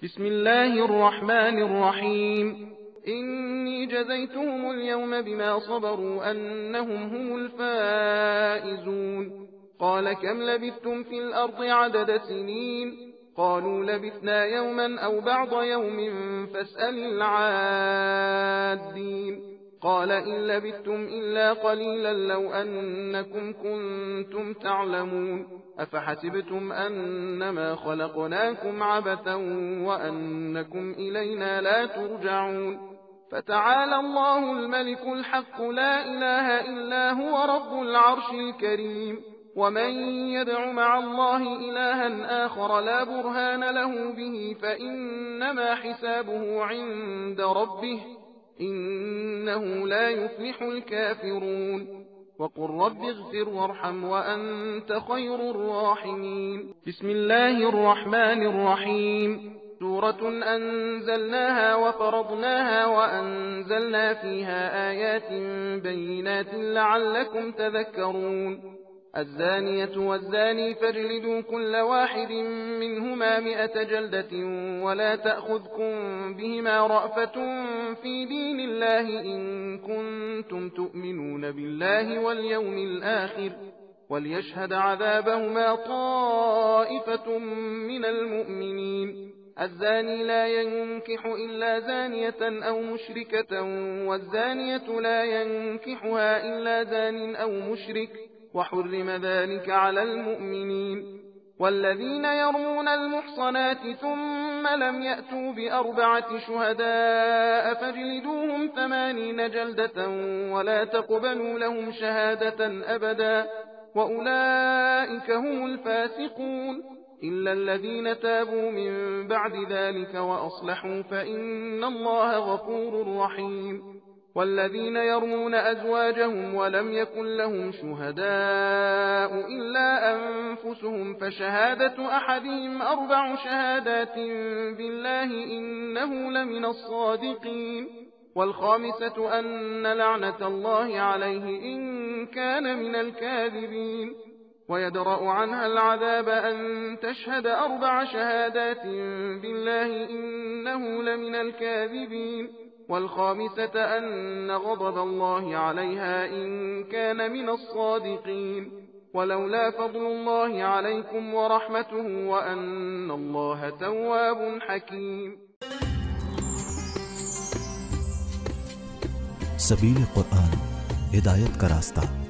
بسم الله الرحمن الرحيم. إني جزيتهم اليوم بما صبروا أنهم هم الفائزون. قال كم لبثتم في الأرض عدد سنين؟ قالوا لبثنا يوما أو بعض يوم فاسأل العادين. قال إن لبثتم إلا قليلا لو أنكم كنتم تعلمون. أفحسبتم أنما خلقناكم عبثا وأنكم إلينا لا ترجعون. فتعالى الله الملك الحق لا إله إلا هو رب العرش الكريم. ومن يدع مع الله إلها آخر لا برهان له به فإنما حسابه عند ربه إنه لا يفلح الكافرون. وقل رب اغفر وارحم وأنت خير الراحمين. بسم الله الرحمن الرحيم. سورة أنزلناها وفرضناها وأنزلنا فيها آيات بينات لعلكم تذكرون. الزانية والزاني فاجلدوا كل واحد منهما 100 جلدة ولا تأخذكم بهما رأفة في دين الله إن كنتم تؤمنون بالله واليوم الآخر وليشهد عذابهما طائفة من المؤمنين. الزاني لا ينكح إلا زانية أو مشركة والزانية لا ينكحها إلا زان أو مشرك وحرم ذلك على المؤمنين. والذين يرمون المحصنات ثم لم يأتوا ب4 شهداء فاجلدوهم 80 جلدة ولا تقبلوا لهم شهادة أبدا وأولئك هم الفاسقون إلا الذين تابوا من بعد ذلك وأصلحوا فإن الله غفور رحيم. والذين يرمون أزواجهم ولم يكن لهم شهداء إلا أنفسهم فشهادة أحدهم 4 شهادات بالله إنه لمن الصادقين. والخامسة أن لعنة الله عليه إن كان من الكاذبين. ويدرأ عنها العذاب أن تشهد 4 شهادات بالله إنه لمن الكاذبين. والخامسة أن غضب الله عليها إن كان من الصادقين. ولولا فضل الله عليكم ورحمته وأن الله تواب حكيم. सबील कुरान हिदायत का रास्ता।